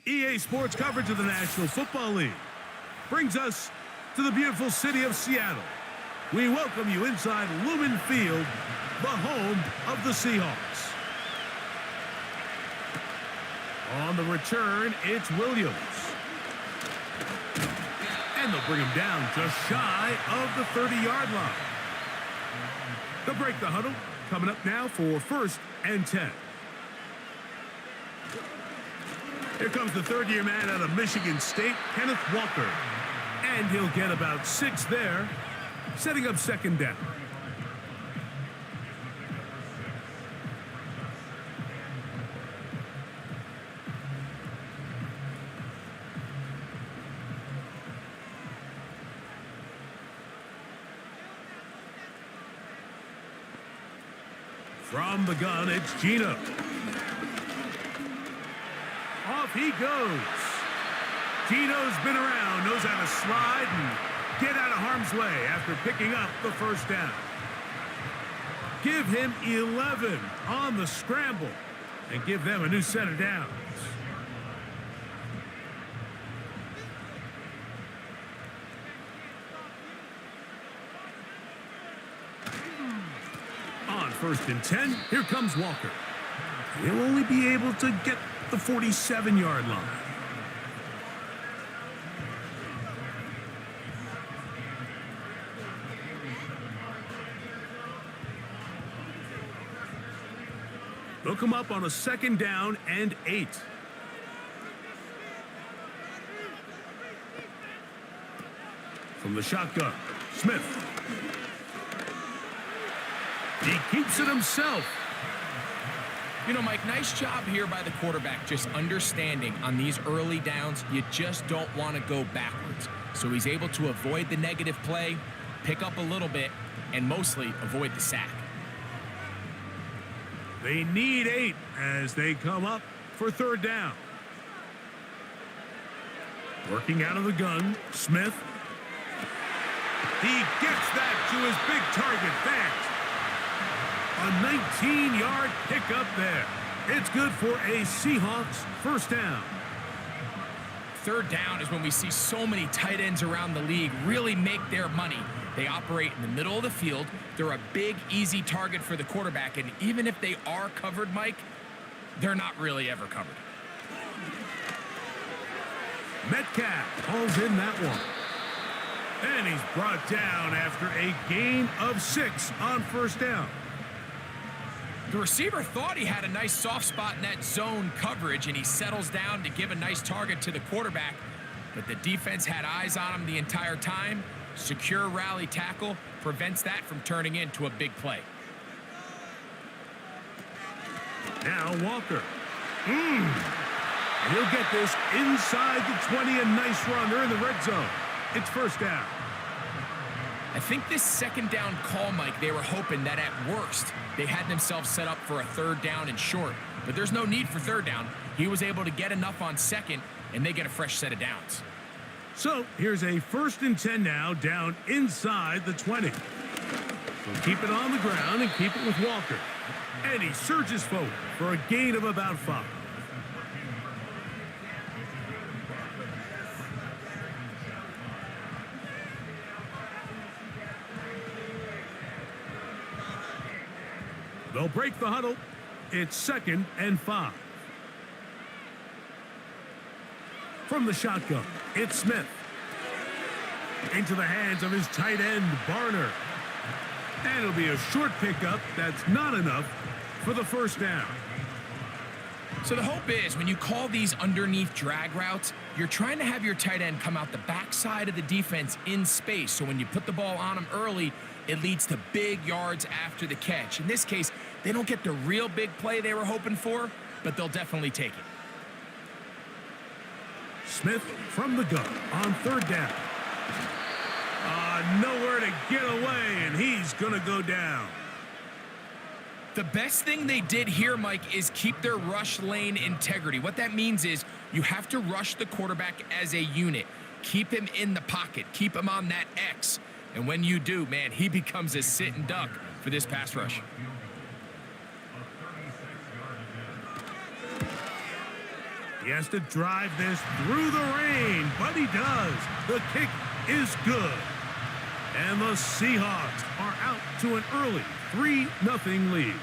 EA Sports coverage of the National Football League brings us to the beautiful city of Seattle. We welcome you inside Lumen Field, the home of the Seahawks. On the return, it's Williams. And they'll bring him down just shy of the 30-yard line. They'll break the huddle. Coming up now for 1st and 10. Here comes the third-year man out of Michigan State, Kenneth Walker. And he'll get about 6 there, setting up 2nd down. From the gun, it's Geno. Off he goes. Geno's been around, knows how to slide and get out of harm's way after picking up the 1st down. Give him 11 on the scramble and give them a new set of downs. On 1st and 10, here comes Walker. He'll only be able to get the 47-yard line. They'll come up on a 2nd down and 8. From the shotgun, Smith. He keeps it himself. You know, Mike, nice job here by the quarterback, just understanding on these early downs, you just don't want to go backwards. So he's able to avoid the negative play, pick up a little bit, and mostly avoid the sack. They need 8 as they come up for 3rd down. Working out of the gun, Smith. He gets that to his big target, Vance. A 19-yard pickup there. It's good for a Seahawks 1st down. 3rd down is when we see so many tight ends around the league really make their money. They operate in the middle of the field. They're a big, easy target for the quarterback, and even if they are covered, Mike, they're not really ever covered. Metcalf hauls in that one. And he's brought down after a gain of 6 on 1st down. The receiver thought he had a nice soft spot in that zone coverage, and he settles down to give a nice target to the quarterback. But the defense had eyes on him the entire time. Secure rally tackle prevents that from turning into a big play. Now Walker. He'll get this inside the 20, a nice run. They're in the red zone. It's 1st down. I think this 2nd down call, Mike, they were hoping that at worst they had themselves set up for a 3rd down and short. But there's no need for 3rd down. He was able to get enough on 2nd, and they get a fresh set of downs. So here's a 1st and 10 now, down inside the 20. So keep it on the ground and keep it with Walker. And he surges forward for a gain of about 5. They'll break the huddle. It's 2nd and 5. From the shotgun, it's Smith. Into the hands of his tight end, Barner. And it'll be a short pickup. That's not enough for the 1st down. So the hope is when you call these underneath drag routes, you're trying to have your tight end come out the backside of the defense in space. So when you put the ball on him early, it leads to big yards after the catch. In this case, they don't get the real big play they were hoping for, but they'll definitely take it. Smith from the gun on 3rd down. Nowhere to get away, and he's going to go down. The best thing they did here, Mike, is keep their rush lane integrity. What that means is you have to rush the quarterback as a unit. Keep him in the pocket. Keep him on that X. And when you do, man, he becomes a sit and duck for this pass rush. He has to drive this through the rain, but he does. The kick is good. And the Seahawks are out to an early 3-0 lead.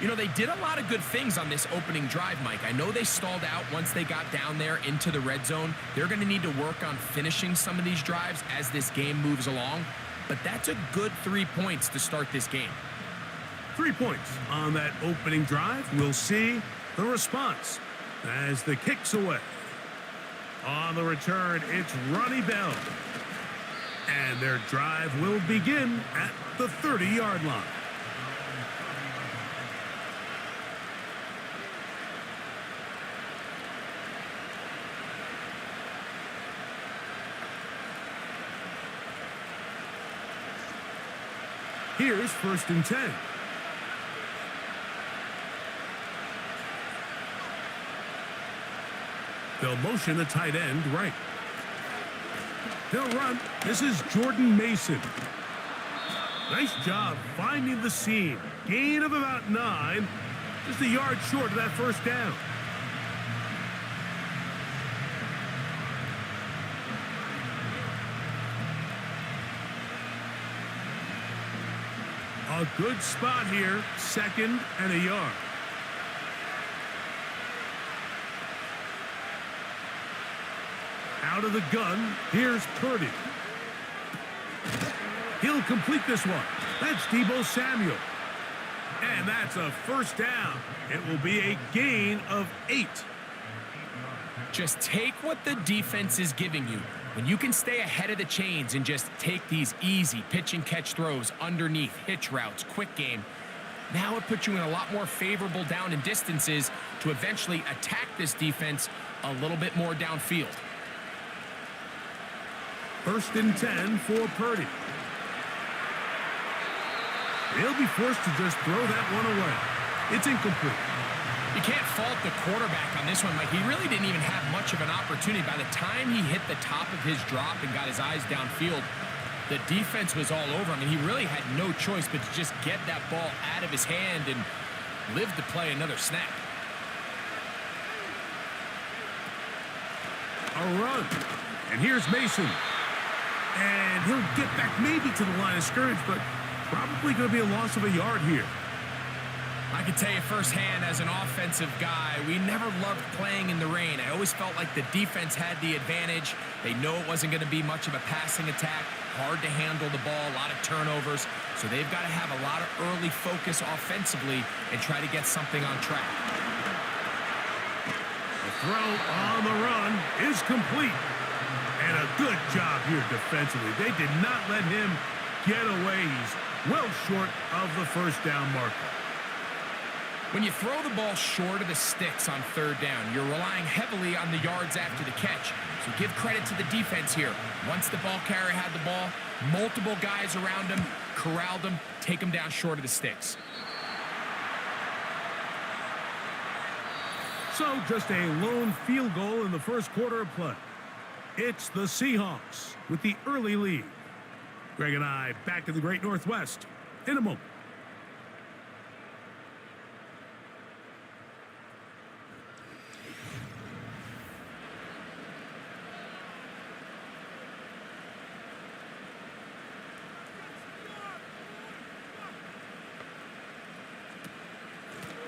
You know, they did a lot of good things on this opening drive, Mike. I know they stalled out once they got down there into the red zone. They're going to need to work on finishing some of these drives as this game moves along. But that's a good 3 points to start this game. 3 points on that opening drive. We'll see the response as the kick's away. On the return, it's Ronnie Bell. And their drive will begin at the 30-yard line. Here's 1st and 10. They'll motion the tight end right. They'll run. This is Jordan Mason. Nice job finding the seam. Gain of about 9. Just a yard short of that first down. A good spot here. 2nd and a yard. Out of the gun, here's Purdy. He'll complete this one. That's Deebo Samuel. And that's a first down. It will be a gain of 8. Just take what the defense is giving you. When you can stay ahead of the chains and just take these easy pitch and catch throws underneath, hitch routes, quick game, now it puts you in a lot more favorable down and distances to eventually attack this defense a little bit more downfield. 1st and 10 for Purdy. He'll be forced to just throw that one away. It's incomplete. You can't fault the quarterback on this one, Mike. He really didn't even have much of an opportunity. By the time he hit the top of his drop and got his eyes downfield, the defense was all over him, and he really had no choice but to just get that ball out of his hand and live to play another snap. A run. And here's Mason. And he'll get back maybe to the line of scrimmage, but probably going to be a loss of a yard here. I can tell you firsthand as an offensive guy, we never loved playing in the rain. I always felt like the defense had the advantage. They know it wasn't going to be much of a passing attack, hard to handle the ball, a lot of turnovers. So they've got to have a lot of early focus offensively and try to get something on track. The throw on the run is complete. And a good job here defensively. They did not let him get away. He's well short of the first down marker. When you throw the ball short of the sticks on 3rd down, you're relying heavily on the yards after the catch. So give credit to the defense here. Once the ball carrier had the ball, multiple guys around him, corralled him, take him down short of the sticks. So just a lone field goal in the first quarter of play. It's the Seahawks with the early lead. Greg and I back to the Great Northwest in a moment.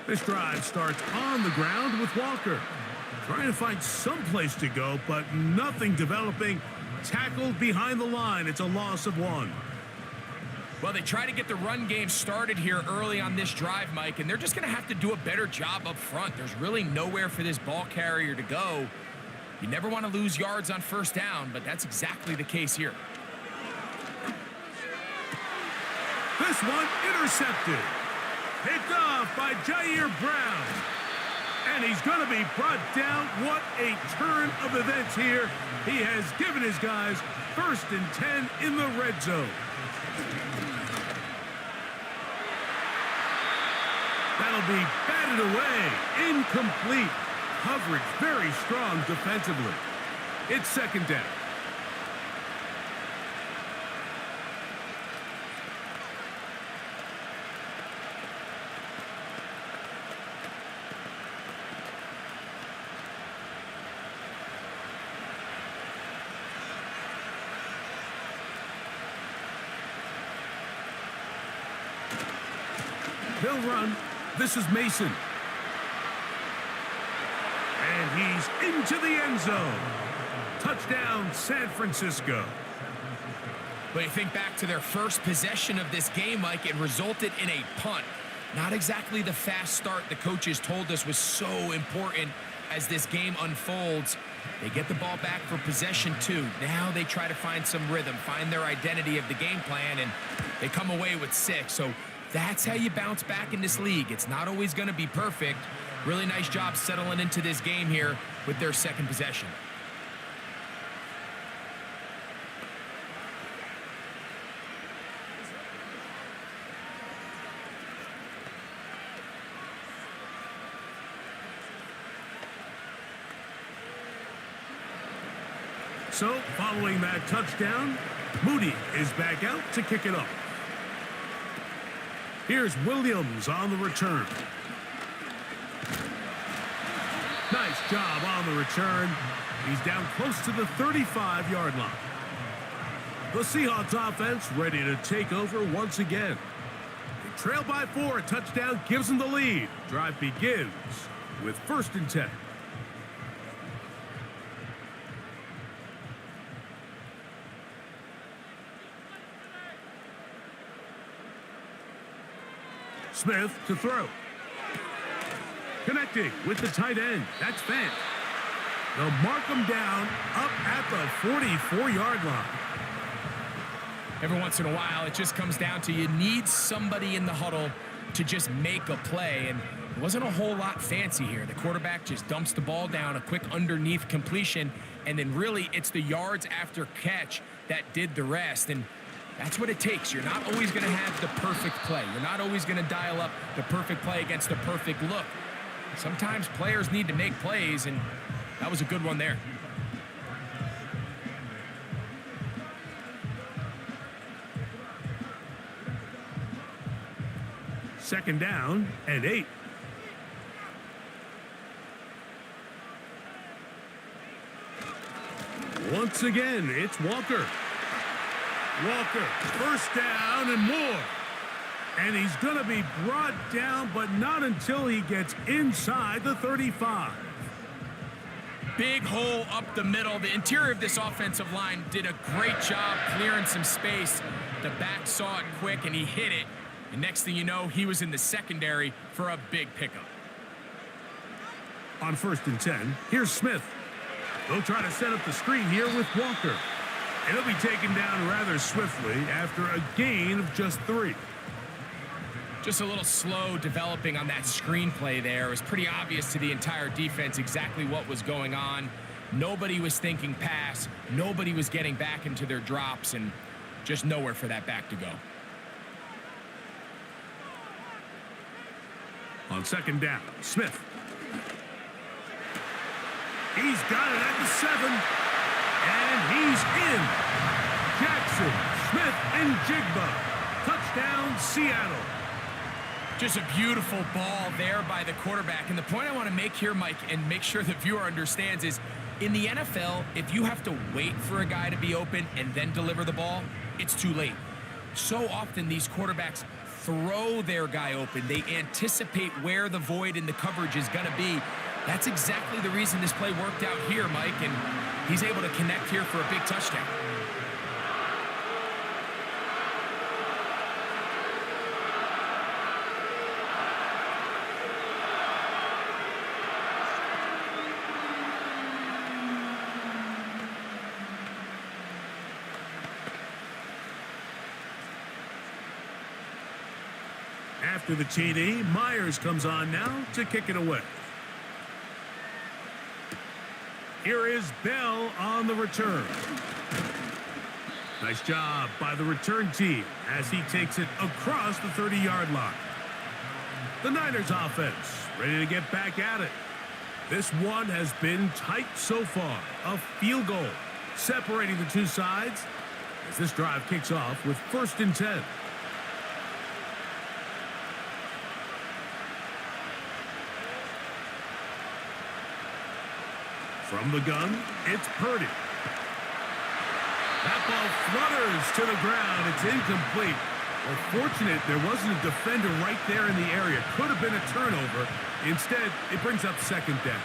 This drive starts on the ground with Walker. Trying to find some place to go, but nothing developing. Tackled behind the line. It's a loss of 1. Well, they try to get the run game started here early on this drive, Mike, and they're just going to have to do a better job up front. There's really nowhere for this ball carrier to go. You never want to lose yards on 1st down, but that's exactly the case here. This one intercepted. Picked off by Jair Brown. And he's going to be brought down. What a turn of events here. He has given his guys 1st and 10 in the red zone. That'll be batted away. Incomplete. Coverage very strong defensively. It's 2nd down. They'll run. This is Mason. And he's into the end zone. Touchdown, San Francisco. But you think back to their first possession of this game, Mike, it resulted in a punt. Not exactly the fast start the coaches told us was so important as this game unfolds. They get the ball back for possession 2. Now they try to find some rhythm, find their identity of the game plan, and they come away with 6. So that's how you bounce back in this league. It's not always going to be perfect. Really nice job settling into this game here with their second possession. So, following that touchdown, Moody is back out to kick it off. Here's Williams on the return. Nice job on the return. He's down close to the 35-yard line. The Seahawks offense ready to take over once again. They trail by 4. A touchdown gives them the lead. Drive begins with 1st and 10. Smith to throw. Connecting with the tight end. That's Fant. They'll mark him down up at the 44-yard line. Every once in a while, it just comes down to you need somebody in the huddle to just make a play. And it wasn't a whole lot fancy here. The quarterback just dumps the ball down, a quick underneath completion, and then really it's the yards after catch that did the rest. And that's what it takes. You're not always going to have the perfect play. You're not always going to dial up the perfect play against the perfect look. Sometimes players need to make plays, and that was a good one there. Second down and 8. Once again, it's Walker. Walker, first down and more. And he's going to be brought down, but not until he gets inside the 35. Big hole up the middle. The interior of this offensive line did a great job clearing some space. The back saw it quick, and he hit it. And next thing you know, he was in the secondary for a big pickup. On 1st and 10, here's Smith. They'll try to set up the screen here with Walker. And he'll be taken down rather swiftly after a gain of just 3. Just a little slow developing on that screenplay there. It was pretty obvious to the entire defense exactly what was going on. Nobody was thinking pass. Nobody was getting back into their drops, and just nowhere for that back to go. On 2nd down, Smith. He's got it at the 7. And he's in. Jackson, Smith, and Jigba. Touchdown, Seattle. Just a beautiful ball there by the quarterback. And the point I want to make here, Mike, and make sure the viewer understands is, in the NFL, if you have to wait for a guy to be open and then deliver the ball, it's too late. So often these quarterbacks throw their guy open. They anticipate where the void in the coverage is going to be. That's exactly the reason this play worked out here, Mike, and he's able to connect here for a big touchdown. After the TD, Myers comes on now to kick it away. Here is Bell on the return. Nice job by the return team as he takes it across the 30-yard line. The Niners offense ready to get back at it. This one has been tight so far. A field goal separating the two sides as this drive kicks off with 1st and 10. From the gun, it's Purdy. That ball flutters to the ground. It's incomplete. Well, fortunate there wasn't a defender right there in the area. Could have been a turnover. Instead, it brings up second down.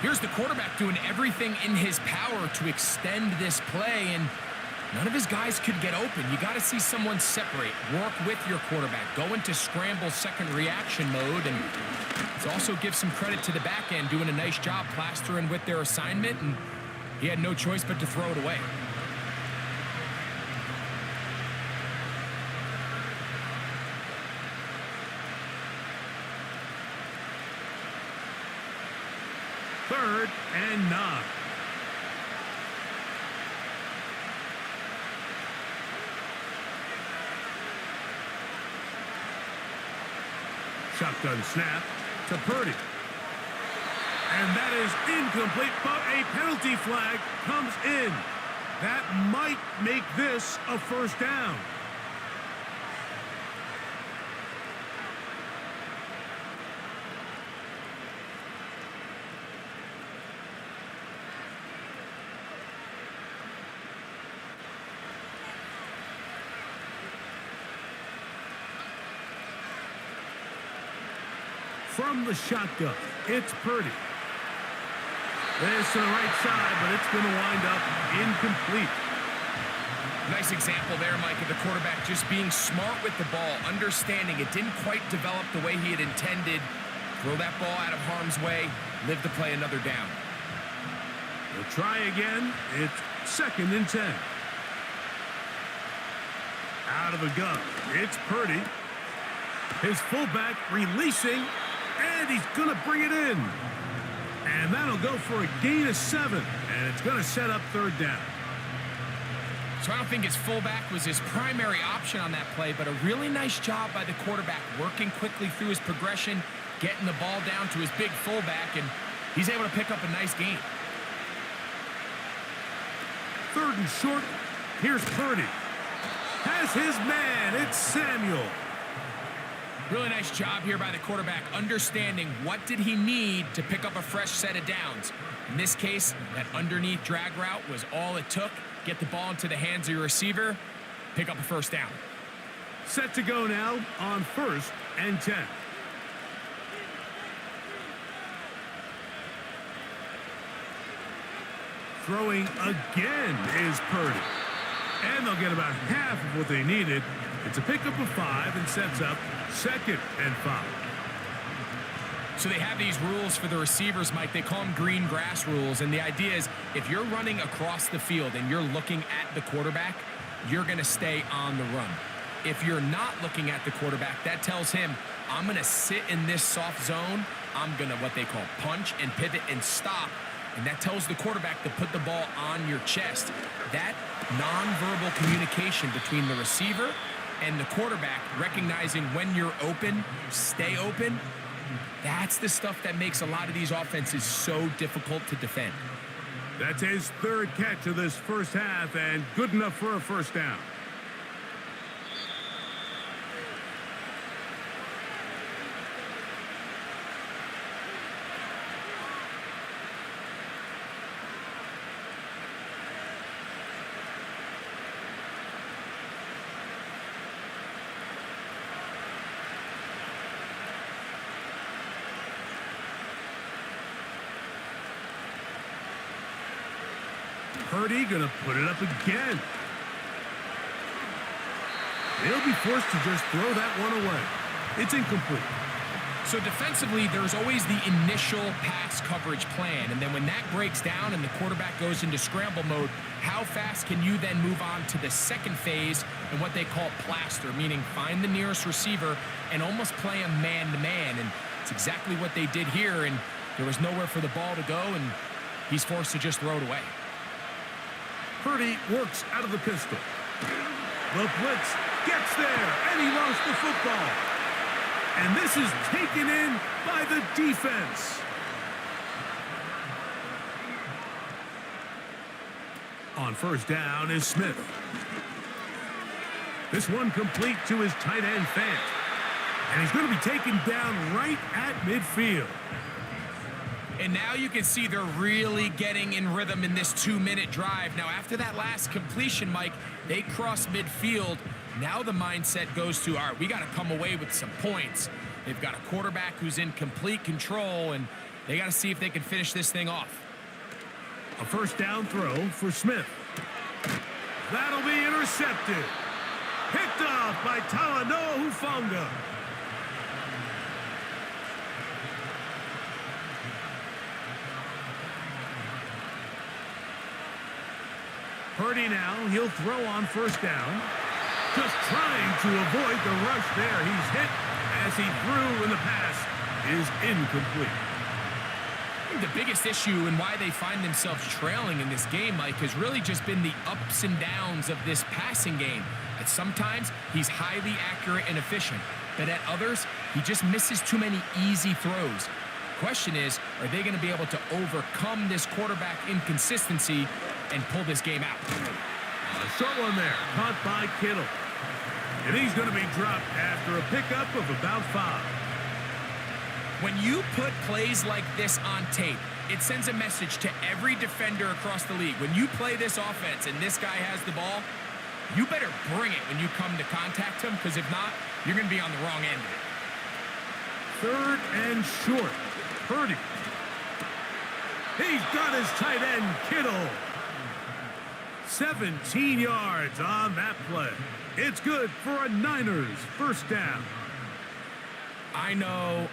Here's the quarterback doing everything in his power to extend this play, and none of his guys could get open. You got to see someone separate, work with your quarterback, go into scramble second reaction mode, and let's also give some credit to the back end doing a nice job plastering with their assignment, and he had no choice but to throw it away. Third and 9. Shotgun snap to Purdy. And that is incomplete, but a penalty flag comes in. That might make this a first down. From the shotgun, it's Purdy. This to the right side, but it's going to wind up incomplete. Nice example there, Mike, of the quarterback just being smart with the ball, understanding it didn't quite develop the way he had intended. Throw that ball out of harm's way, live to play another down. We'll try again. It's second and 10. Out of the gun, it's Purdy. His fullback releasing, and he's going to bring it in. And that'll go for a gain of 7, and it's going to set up third down. So I don't think his fullback was his primary option on that play, but a really nice job by the quarterback working quickly through his progression, getting the ball down to his big fullback, and he's able to pick up a nice gain. Third and short, here's Purdy. Has his man, it's Samuel. Really nice job here by the quarterback, understanding what did he need to pick up a fresh set of downs. In this case, that underneath drag route was all it took. Get the ball into the hands of your receiver, pick up a first down. Set to go now on first and 10. Throwing again is Purdy. And they'll get about half of what they needed. It's a pickup of 5 and sets up second and 5. So they have these rules for the receivers, Mike. They call them green grass rules. And the idea is if you're running across the field and you're looking at the quarterback, you're going to stay on the run. If you're not looking at the quarterback, that tells him, I'm going to sit in this soft zone. I'm going to what they call punch and pivot and stop. And that tells the quarterback to put the ball on your chest. That nonverbal communication between the receiver and the quarterback, recognizing when you're open, stay open, that's the stuff that makes a lot of these offenses so difficult to defend. That's his third catch of this first half, and good enough for a first down. Purdy gonna put it up again. They'll be forced to just throw that one away. It's incomplete. So defensively, there's always the initial pass coverage plan, and then when that breaks down and the quarterback goes into scramble mode, how fast can you then move on to the second phase and what they call plaster, meaning find the nearest receiver and almost play a man-to-man, and it's exactly what they did here, and there was nowhere for the ball to go, and he's forced to just throw it away. Purdy works out of the pistol. The blitz gets there, and he lost the football. And this is taken in by the defense. On first down is Smith. This one complete to his tight end, Fant. And he's going to be taken down right at midfield. And now you can see they're really getting in rhythm in this 2-minute drive. Now, after that last completion, Mike, they cross midfield. Now the mindset goes to, all right, we got to come away with some points. They've got a quarterback who's in complete control, and they got to see if they can finish this thing off. A first down throw for Smith. That'll be intercepted. Picked off by Talanoa Hufanga. Purdy now, he'll throw on first down. Just trying to avoid the rush there. He's hit as he threw, and the pass is incomplete. I think the biggest issue and why they find themselves trailing in this game, Mike, has really just been the ups and downs of this passing game. At sometimes, he's highly accurate and efficient, but at others, he just misses too many easy throws. Question is, are they going to be able to overcome this quarterback inconsistency and pull this game out? A short one there, caught by Kittle. And he's going to be dropped after a pickup of about 5. When you put plays like this on tape, it sends a message to every defender across the league. When you play this offense and this guy has the ball, you better bring it when you come to contact him, because if not, you're going to be on the wrong end of it. Third and short. Purdy. He's got his tight end, Kittle. 17 yards on that play. It's good for a Niners first down. I know,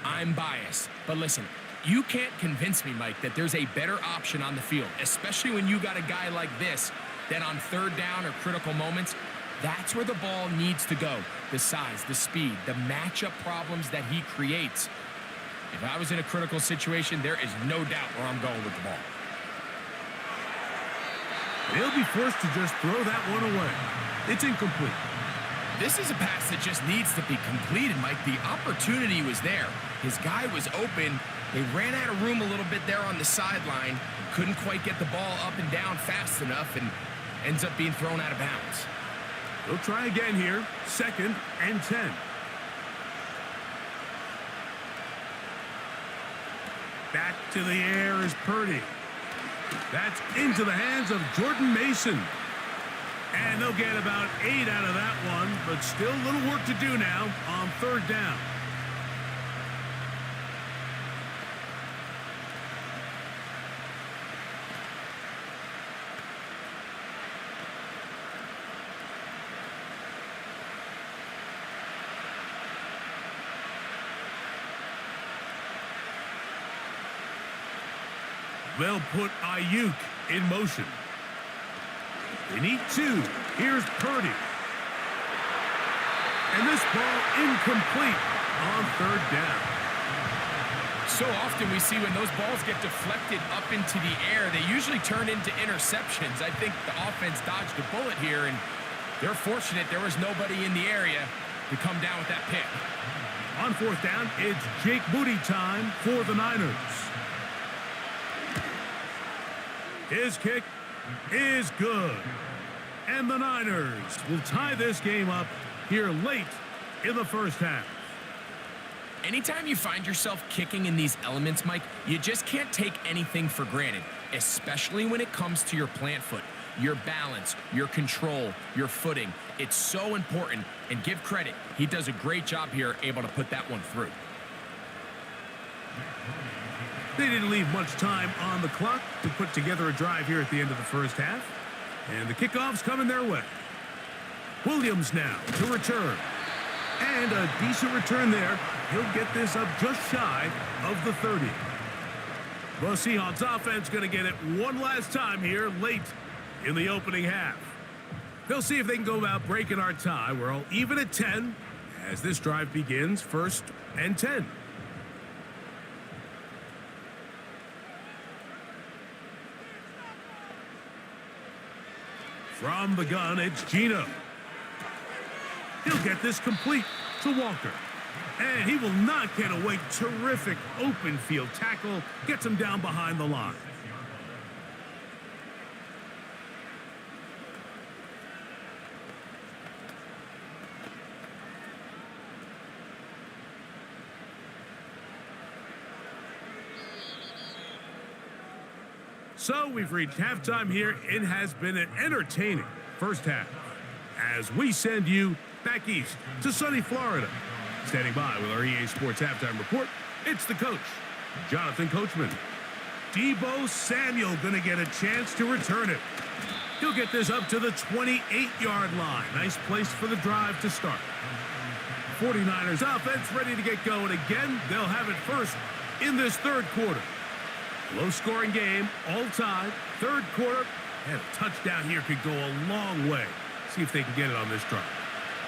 I'm biased. But listen, you can't convince me, Mike, that there's a better option on the field, especially when you got a guy like this that on third down or critical moments, that's where the ball needs to go. The size, the speed, the matchup problems that he creates. If I was in a critical situation, there is no doubt where I'm going with the ball. They'll be forced to just throw that one away. It's incomplete. This is a pass that just needs to be completed, Mike. The opportunity was there. His guy was open. They ran out of room a little bit there on the sideline. Couldn't quite get the ball up and down fast enough, and ends up being thrown out of bounds. They'll try again here. 2nd and 10. Back to the air is Purdy. That's into the hands of Jordan Mason. And they'll get about 8 out of that one, but still a little work to do now on third down. They'll put Ayuk in motion. They need 2. Here's Purdy. And this ball incomplete on third down. So often we see when those balls get deflected up into the air, they usually turn into interceptions. I think the offense dodged a bullet here, and they're fortunate there was nobody in the area to come down with that pick. On fourth down, it's Jake Moody time for the Niners. His kick is good. And the Niners will tie this game up here late in the first half. Anytime you find yourself kicking in these elements, Mike, you just can't take anything for granted, especially when it comes to your plant foot, your balance, your control, your footing. It's so important, and give credit. He does a great job here, able to put that one through. They didn't leave much time on the clock to put together a drive here at the end of the first half. And the kickoff's coming their way. Williams now to return. And a decent return there. He'll get this up just shy of the 30. The Seahawks offense going to get it one last time here late in the opening half. They'll see if they can go about breaking our tie. We're all even at 10 as this drive begins. 1st and 10. From the gun, it's Geno. He'll get this complete to Walker. And he will not get away. Terrific open field tackle. Gets him down behind the line. So we've reached halftime here. It has been an entertaining first half. as we send you back east to sunny Florida. Standing by with our EA Sports Halftime Report, it's the coach, Jonathan Coachman. Deebo Samuel going to get a chance to return it. He'll get this up to the 28-yard line. Nice place for the drive to start. 49ers offense ready to get going again. They'll have it first in this third quarter. Low-scoring game, all tied. Third quarter, and a touchdown here could go a long way. See if they can get it on this drive.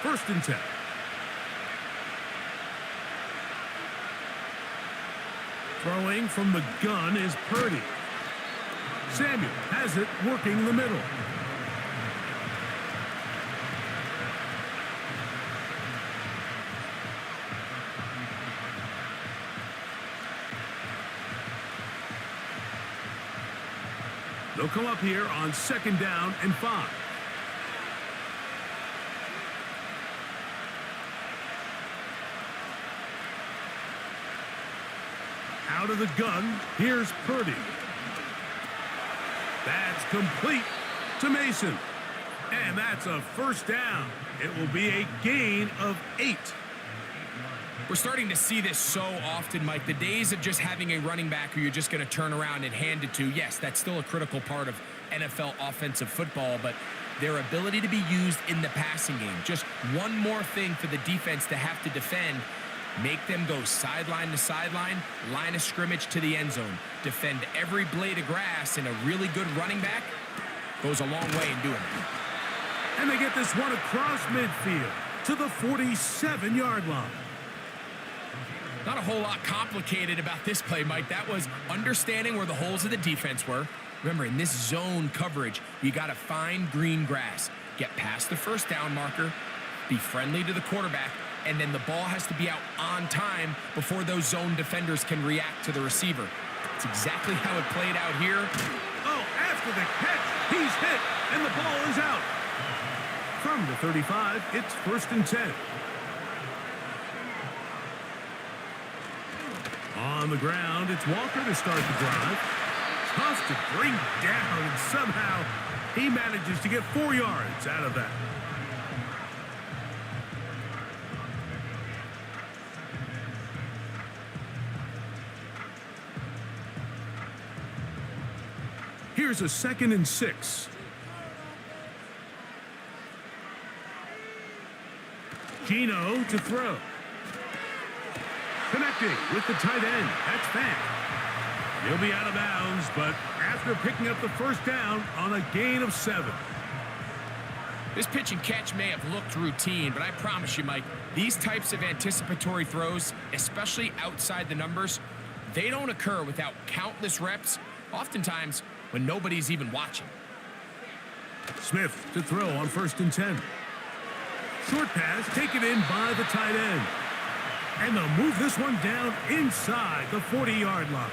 1st and 10. Throwing from the gun is Purdy. Samuel has it working the middle. They'll come up here on 2nd down and 5. Out of the gun, here's Purdy. That's complete to Mason. And that's a 1st down. It will be a gain of 8. We're starting to see this so often, Mike. The days of just having a running back who you're just going to turn around and hand it to, yes, that's still a critical part of NFL offensive football, but their ability to be used in the passing game, just one more thing for the defense to have to defend. Make them go sideline to sideline, line of scrimmage to the end zone. Defend every blade of grass, and a really good running back goes a long way in doing it. And they get this one across midfield to the 47-yard line. Not a whole lot complicated about this play, Mike. That was understanding where the holes of the defense were. Remember, in this zone coverage, you got to find green grass, get past the 1st down marker, be friendly to the quarterback, and then the ball has to be out on time before those zone defenders can react to the receiver. It's exactly how it played out here. Oh, after the catch, he's hit, and the ball is out. From the 35, it's 1st and 10. On the ground, it's Walker to start the drive. Tough to bring down, and somehow he manages to get 4 yards out of that. Here's a 2nd and 6. Geno to throw. Connecting with the tight end. That's Fant. He'll be out of bounds, but after picking up the 1st down on a gain of 7. This pitch and catch may have looked routine, but I promise you, Mike, these types of anticipatory throws, especially outside the numbers, they don't occur without countless reps, oftentimes when nobody's even watching. Smith to throw on 1st and 10. Short pass taken in by the tight end. And they'll move this one down inside the 40-yard line.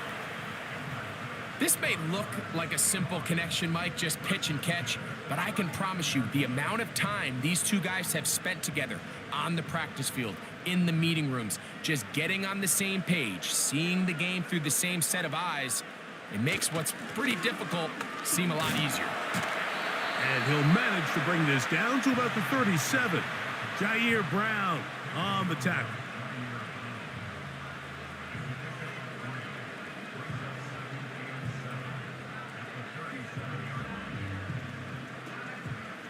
This may look like a simple connection, Mike, just pitch and catch, but I can promise you the amount of time these two guys have spent together on the practice field, in the meeting rooms, just getting on the same page, seeing the game through the same set of eyes, it makes what's pretty difficult seem a lot easier. And he'll manage to bring this down to about the 37. Jair Brown on the tackle.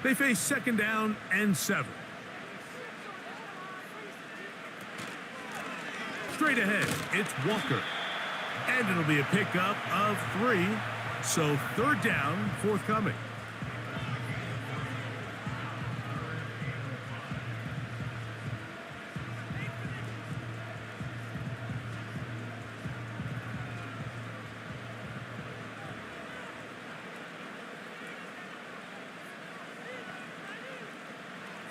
They face 2nd down and 7. Straight ahead, it's Walker. And it'll be a pickup of 3. So 3rd down, forthcoming.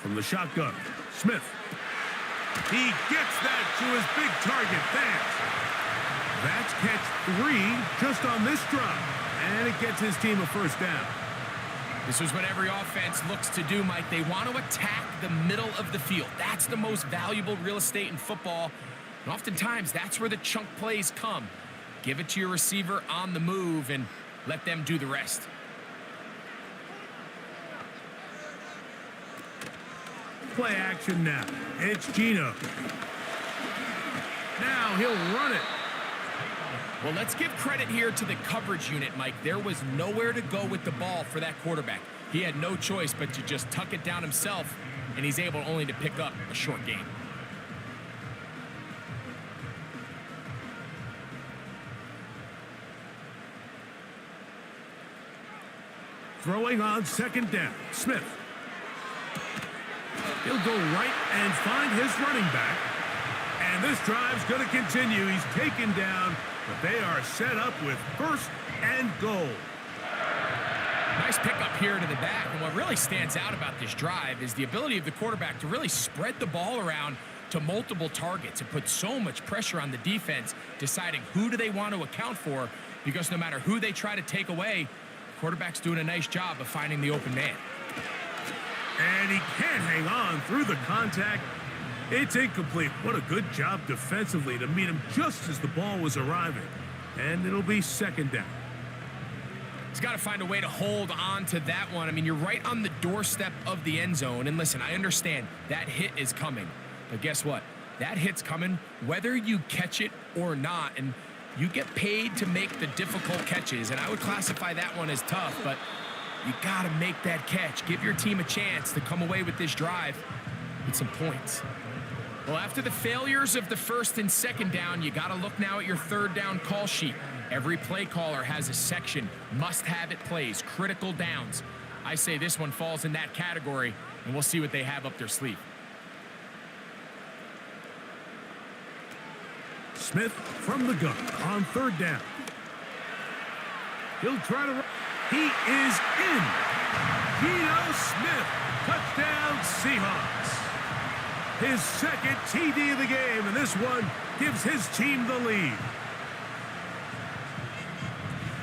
From the shotgun, Smith. He gets that to his big target. That's catch 3 just on this drive. And it gets his team a 1st down. This is what every offense looks to do, Mike. They want to attack the middle of the field. That's the most valuable real estate in football. And oftentimes, that's where the chunk plays come. Give it to your receiver on the move and let them do the rest. play action now. It's Geno. Now he'll run it. Well, let's give credit here to the coverage unit, Mike. There was nowhere to go with the ball for that quarterback. He had no choice but to just tuck it down himself, and he's able only to pick up a short gain. Throwing on second down, Smith. He'll go right and find his running back. And this drive's going to continue. He's taken down, but they are set up with first and goal. Nice pickup here to the back, and what really stands out about this drive is the ability of the quarterback to really spread the ball around to multiple targets and put so much pressure on the defense, deciding who do they want to account for, because no matter who they try to take away, the quarterback's doing a nice job of finding the open man. And he can't hang on through the contact. It's incomplete. What a good job defensively to meet him just as the ball was arriving. And it'll be second down. He's got to find a way to hold on to that one. I mean, you're right on the doorstep of the end zone. And listen, I understand that hit is coming. But guess what? That hit's coming whether you catch it or not. And you get paid to make the difficult catches. And I would classify that one as tough. But you got to make that catch. Give your team a chance to come away with this drive with some points. Well, after the failures of the first and second down, you got to look now at your third down call sheet. Every play caller has a section, must-have-it plays, critical downs. I say this one falls in that category, and we'll see what they have up their sleeve. Smith from the gun on third down. He'll try to... He is in. Geno Smith, touchdown Seahawks. His second TD of the game, and this one gives his team the lead.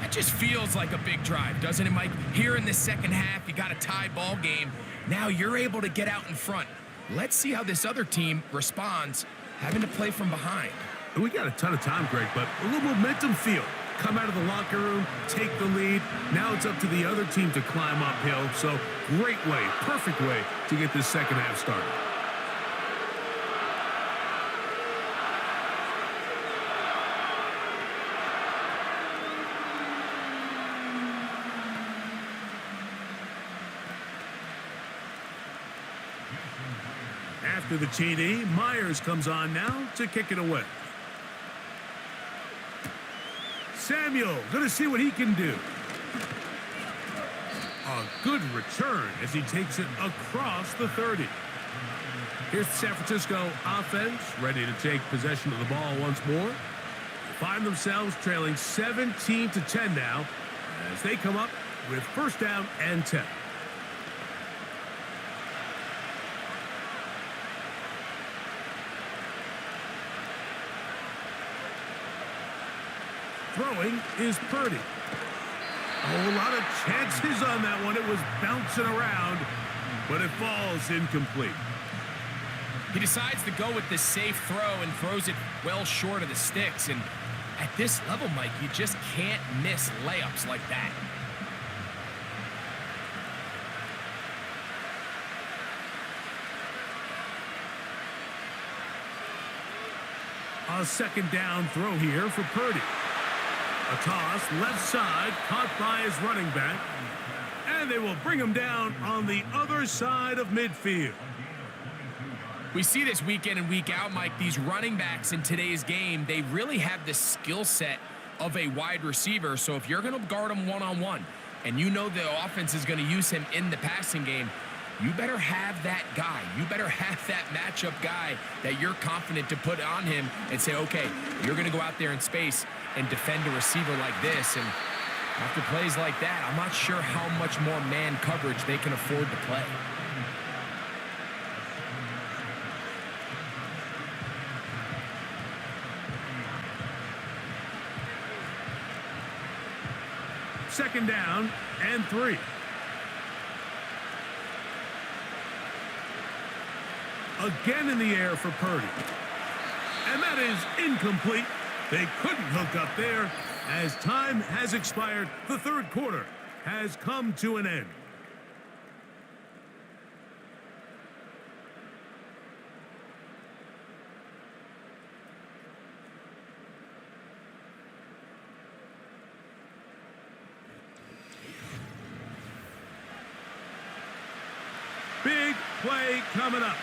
That just feels like a big drive, doesn't it, Mike? Here in the second half, you got a tie ball game. Now you're able to get out in front. Let's see how this other team responds, having to play from behind. We got a ton of time, Greg, but a little momentum feel. Come out of the locker room, take the lead. Now it's up to the other team to climb uphill. So great way, perfect way to get this second half started. After the TD, Myers comes on now to kick it away. Samuel, going to see what he can do. A good return as he takes it across the 30. Here's the San Francisco offense, ready to take possession of the ball once more. They find themselves trailing 17-10 now as they come up with first down and 10. Throwing is Purdy. A whole lot of chances on that one. It was bouncing around, but it falls incomplete. He decides to go with the safe throw and throws it well short of the sticks. And at this level, Mike, you just can't miss layups like that. A second down throw here for Purdy. A toss, left side, caught by his running back. And they will bring him down on the other side of midfield. We see this week in and week out, Mike. These running backs in today's game, they really have the skill set of a wide receiver. So if you're going to guard him one-on-one, and you know the offense is going to use him in the passing game, you better have that guy. You better have that matchup guy that you're confident to put on him and say, okay, you're going to go out there in space and defend a receiver like this. And after plays like that, I'm not sure how much more man coverage they can afford to play. Second down and 3. Again in the air for Purdy. And that is incomplete. They couldn't hook up there as time has expired. The third quarter has come to an end. play coming up.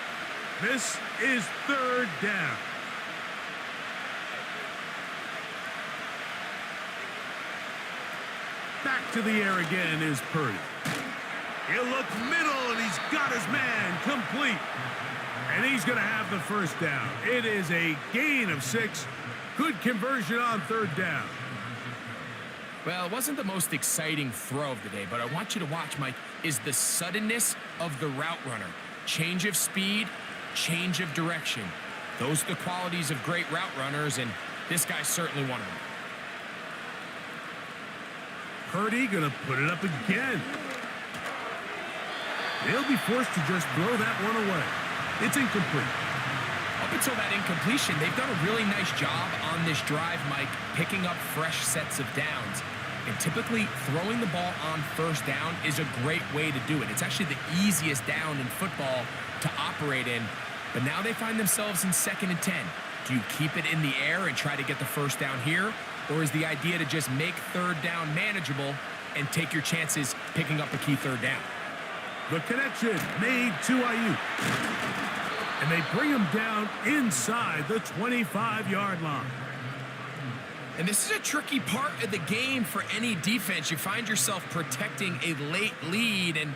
This is third down. Back to the air again is Purdy. He'll look middle, and he's got his man complete. And he's going to have the first down. It is a gain of 6. Good conversion on third down. Well, it wasn't the most exciting throw of the day, but I want you to watch, Mike, is the suddenness of the route runner. Change of speed, change of direction. Those are the qualities of great route runners, and this guy's certainly one of them. Purdy going to put it up again. They'll be forced to just throw that one away. It's incomplete. Up until that incompletion, they've done a really nice job on this drive, Mike, picking up fresh sets of downs. And typically, throwing the ball on first down is a great way to do it. It's actually the easiest down in football to operate in. But now they find themselves in 2nd and 10. Do you keep it in the air and try to get the first down here? Or is the idea to just make third down manageable and take your chances picking up a key third down? The connection made to Ayuk. And they bring him down inside the 25-yard line. And this is a tricky part of the game for any defense. You find yourself protecting a late lead, and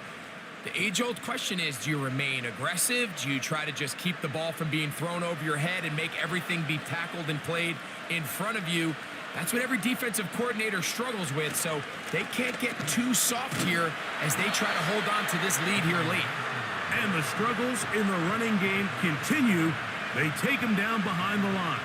the age-old question is, do you remain aggressive? Do you try to just keep the ball from being thrown over your head and make everything be tackled and played in front of you? That's what every defensive coordinator struggles with, so they can't get too soft here as they try to hold on to this lead here late. And the struggles in the running game continue. They take him down behind the line.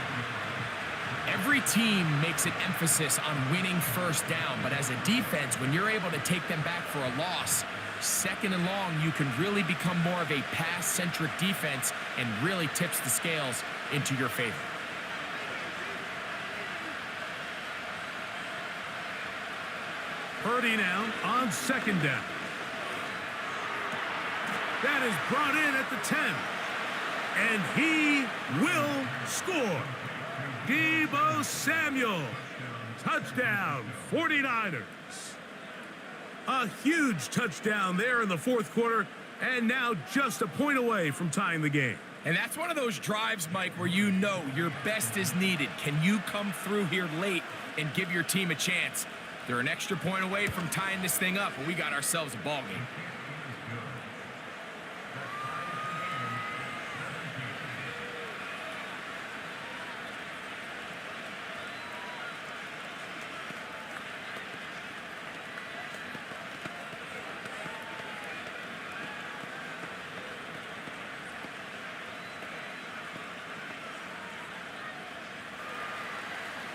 Every team makes an emphasis on winning first down, but as a defense, when you're able to take them back for a loss, 2nd and long, you can really become more of a pass-centric defense and really tips the scales into your favor. Purdy now on 2nd down. That is brought in at the 10. And he will score. Deebo Samuel. Touchdown, 49ers. A huge touchdown there in the 4th quarter, and now just a point away from tying the game. And that's one of those drives, Mike, where you know your best is needed. Can you come through here late and give your team a chance? They're an extra point away from tying this thing up, and we got ourselves a ball game.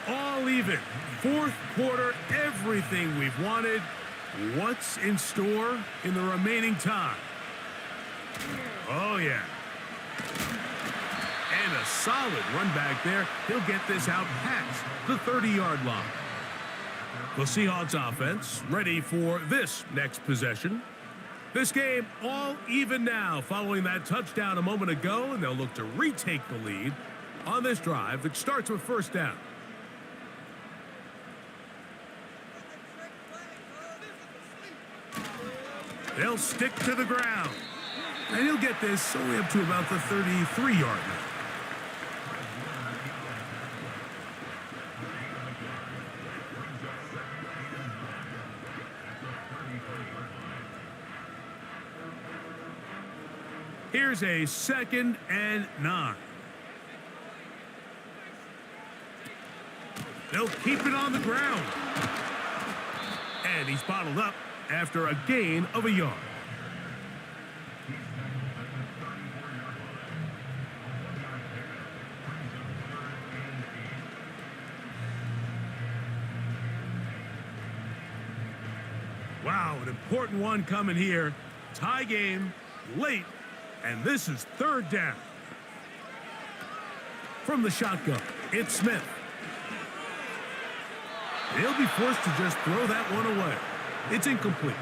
All even. 4th quarter, everything we've wanted. What's in store in the remaining time? Oh, yeah. And a solid run back there. He'll get this out past the 30-yard line. The Seahawks offense ready for this next possession. This game all even now following that touchdown a moment ago, and they'll look to retake the lead on this drive that starts with first down. They'll stick to the ground. And he'll get this only up to about the 33-yard line. Here's a 2nd and 9. They'll keep it on the ground. And he's bottled up after a gain of a yard. Wow, an important one coming here. Tie game, late, and this is 3rd down. From the shotgun, it's Smith. They'll be forced to just throw that one away. It's incomplete.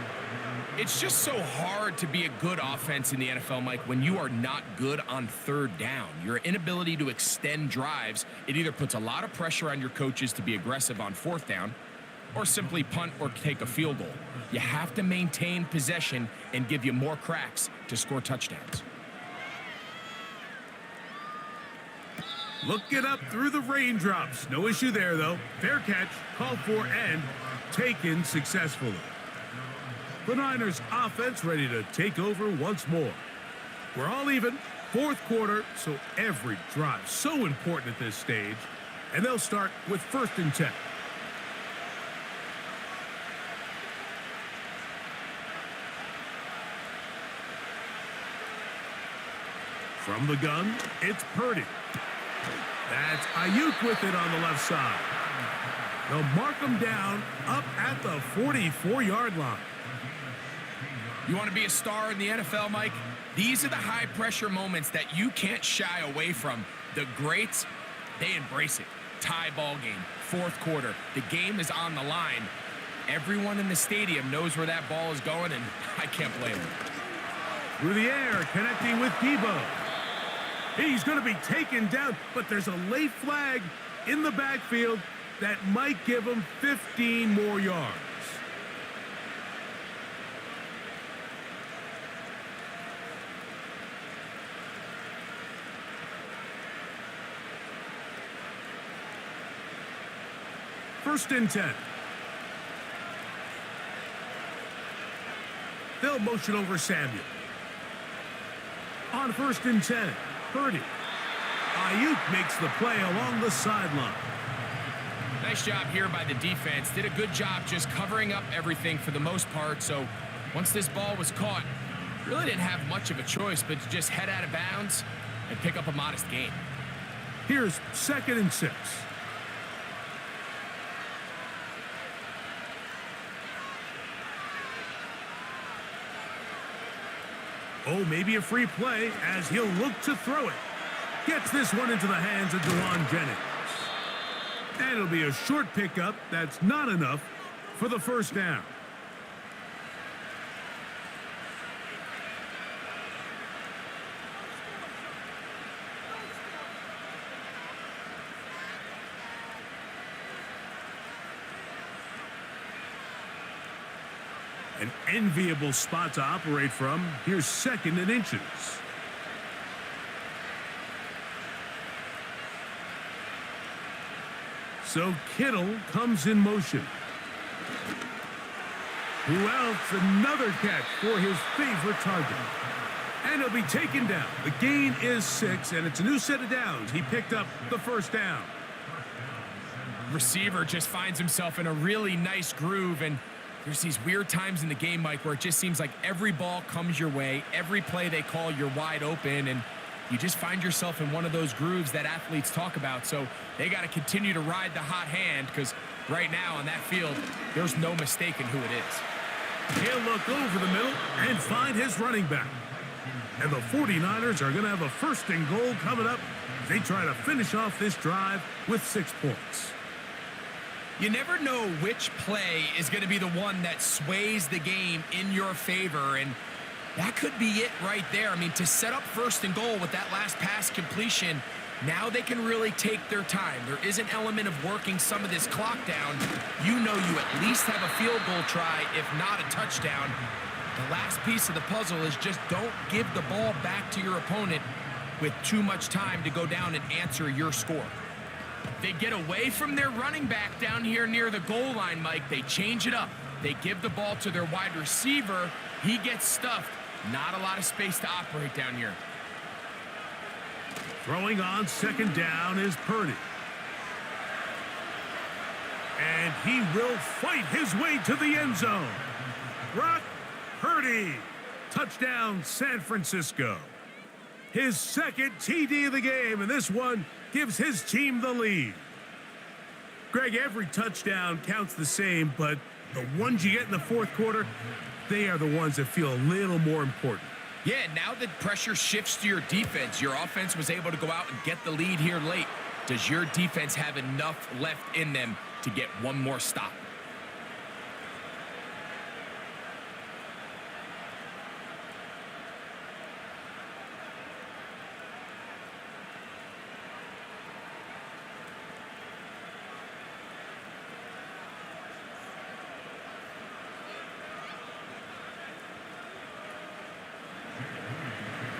It's just so hard to be a good offense in the NFL, Mike, when you are not good on 3rd down. Your inability to extend drives, it either puts a lot of pressure on your coaches to be aggressive on 4th down or simply punt or take a field goal. You have to maintain possession and give you more cracks to score touchdowns. Looking up through the raindrops. No issue there, though. Fair catch, called for, and taken successfully. The Niners offense ready to take over once more. We're all even. Fourth quarter, so every drive so important at this stage. And they'll start with 1st and 10. From the gun, it's Purdy. That's Ayuk with it on the left side. They'll mark him down up at the 44-yard line. You want to be a star in the NFL, Mike? These are the high-pressure moments that you can't shy away from. The greats, they embrace it. Tie ball game, 4th quarter. The game is on the line. Everyone in the stadium knows where that ball is going, and I can't blame them. Through the air, connecting with Debo. He's going to be taken down, but there's a late flag in the backfield that might give him 15 more yards. First and 10. They'll motion over Samuel. On 1st and 10, Purdy. Ayuk makes the play along the sideline. Nice job here by the defense. Did a good job just covering up everything for the most part. So once this ball was caught, really didn't have much of a choice but to just head out of bounds and pick up a modest gain. Here's 2nd and 6. Oh, maybe a free play as he'll look to throw it. Gets this one into the hands of Jawan Jennings. And it'll be a short pickup. That's not enough for the 1st down. An enviable spot to operate from. Here's 2nd and inches. So Kittle comes in motion. Who else? Another catch for his favorite target. And he'll be taken down. The gain is 6, and it's a new set of downs. He picked up the 1st down. Receiver just finds himself in a really nice groove, and there's these weird times in the game, Mike, where it just seems like every ball comes your way, every play they call, you're wide open, and you just find yourself in one of those grooves that athletes talk about. So they got to continue to ride the hot hand, because right now on that field, there's no mistaking who it is. He'll look over the middle and find his running back. And the 49ers are going to have a 1st and goal coming up. They try to finish off this drive with 6 points. You never know which play is going to be the one that sways the game in your favor, and that could be it right there. I mean, to set up 1st and goal with that last pass completion, now they can really take their time. There is an element of working some of this clock down. You know you at least have a field goal try, if not a touchdown. The last piece of the puzzle is just don't give the ball back to your opponent with too much time to go down and answer your score. They get away from their running back down here near the goal line, Mike. They change it up. They give the ball to their wide receiver. He gets stuffed. Not a lot of space to operate down here. Throwing on 2nd down is Purdy. And he will fight his way to the end zone. Brock Purdy. Touchdown, San Francisco. His 2nd TD of the game, and this one gives his team the lead. Greg, every touchdown counts the same, but the ones you get in the 4th quarter, they are the ones that feel a little more important. Yeah, now the pressure shifts to your defense. Your offense was able to go out and get the lead here late. Does your defense have enough left in them to get one more stop?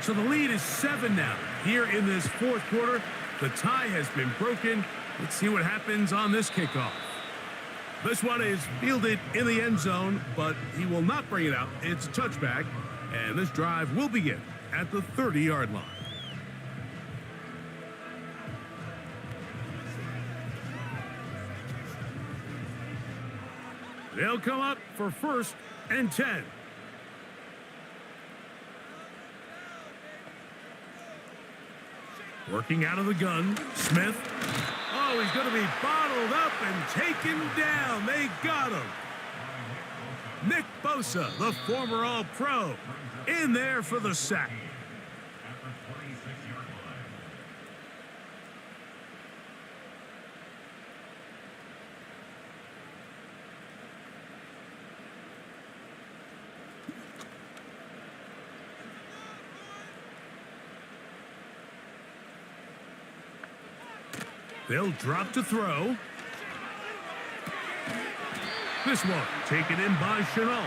So the lead is 7 now here in this 4th quarter. The tie has been broken. Let's see what happens on this kickoff. This one is fielded in the end zone, but he will not bring it out. It's a touchback, and this drive will begin at the 30-yard line. They'll come up for 1st and 10. Working out of the gun, Smith. Oh, he's going to be bottled up and taken down. They got him. Nick Bosa, the former All-Pro, in there for the sack. They'll drop to throw. This one taken in by Geno.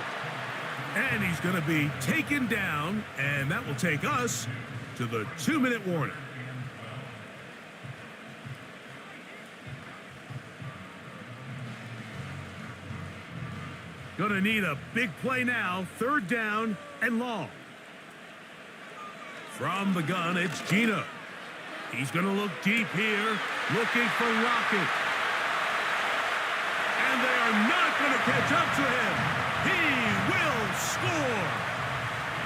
And he's going to be taken down, and that will take us to the 2-minute warning. Going to need a big play now. 3rd down and long. From the gun, it's Geno. He's going to look deep here, looking for Rocket. And they are not going to catch up to him. He will score.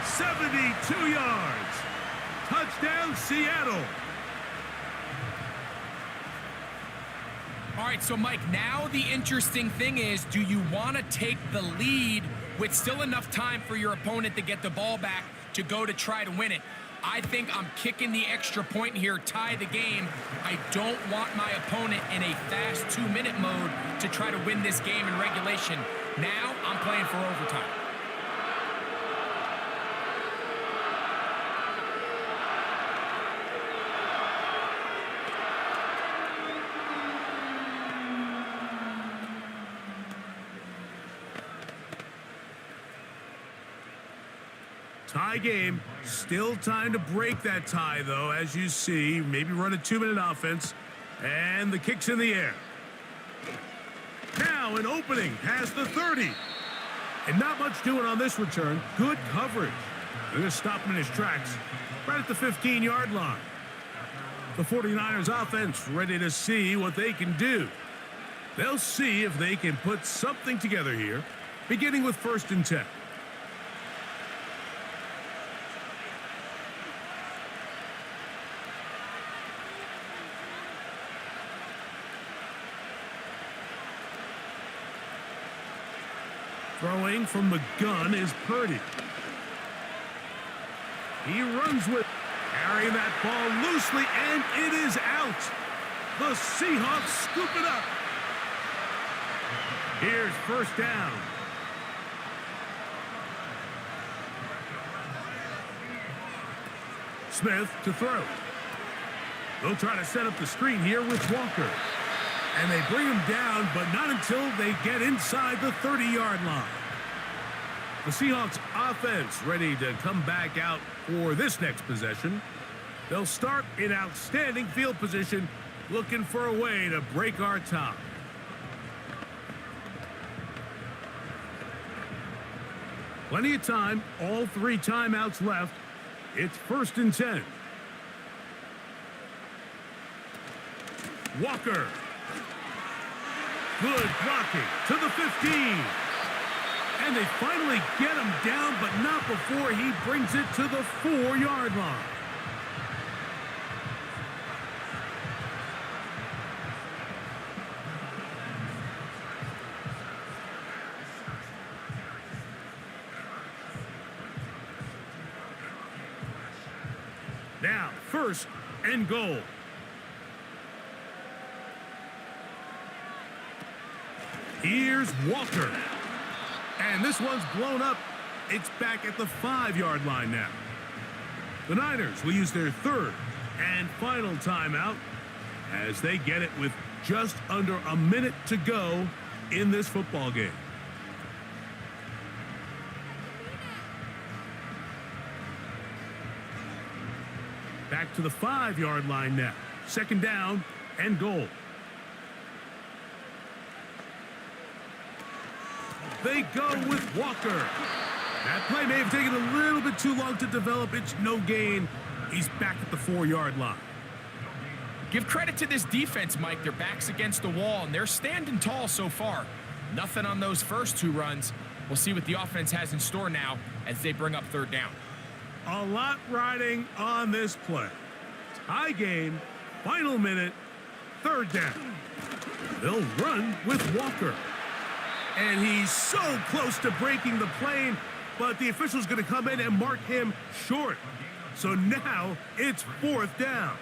72 yards. Touchdown, Seattle. All right, so Mike, now the interesting thing is, do you want to take the lead with still enough time for your opponent to get the ball back to go to try to win it? I think I'm kicking the extra point here, tie the game. I don't want my opponent in a fast 2-minute mode to try to win this game in regulation. Now I'm playing for overtime. Tie game. Still time to break that tie, though, as you see. Maybe run a 2-minute offense. And the kick's in the air. Now an opening past the 30. And not much doing on this return. Good coverage. They're going to stop him in his tracks right at the 15-yard line. The 49ers offense ready to see what they can do. They'll see if they can put something together here, beginning with 1st and 10. Throwing from the gun is Purdy. He runs with, carrying that ball loosely, and it is out. The Seahawks scoop it up. Here's 1st down. Smith to throw. They'll try to set up the screen here with Walker. And they bring him down, but not until they get inside the 30-yard line. The Seahawks offense ready to come back out for this next possession. They'll start in outstanding field position, looking for a way to break our tie. Plenty of time, all 3 timeouts left. It's 1st and 10. Walker. Good blocking to the 15. And they finally get him down, but not before he brings it to the 4-yard line. Now, 1st and goal. Here's Walker. And this one's blown up. It's back at the 5-yard line now. The Niners will use their 3rd and final timeout as they get it with just under a minute to go in this football game. Back to the 5-yard line now. 2nd down and goal. They go with Walker. That play may have taken a little bit too long to develop. It's no gain. He's back at the 4-yard line. Give credit to this defense, Mike. Their back's against the wall, and they're standing tall so far. Nothing on those first 2 runs. We'll see what the offense has in store now as they bring up 3rd down. A lot riding on this play. Tie game, final minute, 3rd down. They'll run with Walker. And he's so close to breaking the plane, but the official's going to come in and mark him short. So now it's 4th down.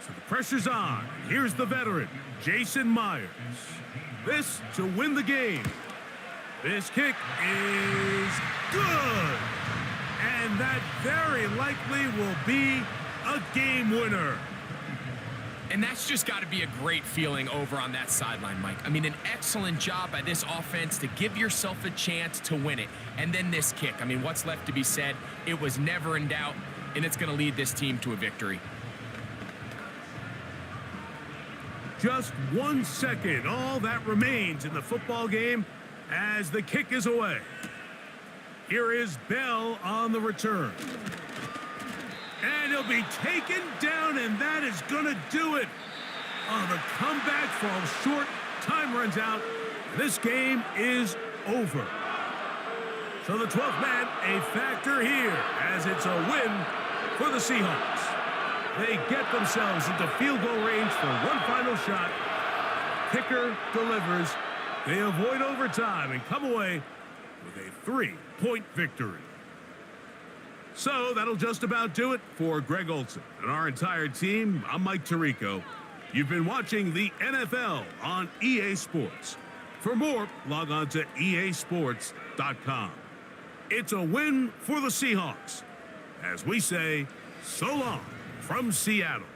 So the pressure's on. Here's the veteran, Jason Myers. This to win the game. This kick is good. And that very likely will be a game winner. And that's just got to be a great feeling over on that sideline, Mike. I mean, an excellent job by this offense to give yourself a chance to win it. And then this kick. I mean, what's left to be said? It was never in doubt, and it's going to lead this team to a victory. Just 1 second, all that remains in the football game as the kick is away. Here is Bell on the return. And he'll be taken down, and that is going to do it. Oh, the comeback falls short. Time runs out. This game is over. So the 12th man, a factor here, as it's a win for the Seahawks. They get themselves into field goal range for one final shot. Kicker delivers. They avoid overtime and come away with a 3-point victory. So that'll just about do it for Greg Olson and our entire team. I'm Mike Tirico. You've been watching the NFL on EA Sports. For more, log on to easports.com. It's a win for the Seahawks. As we say, so long from Seattle.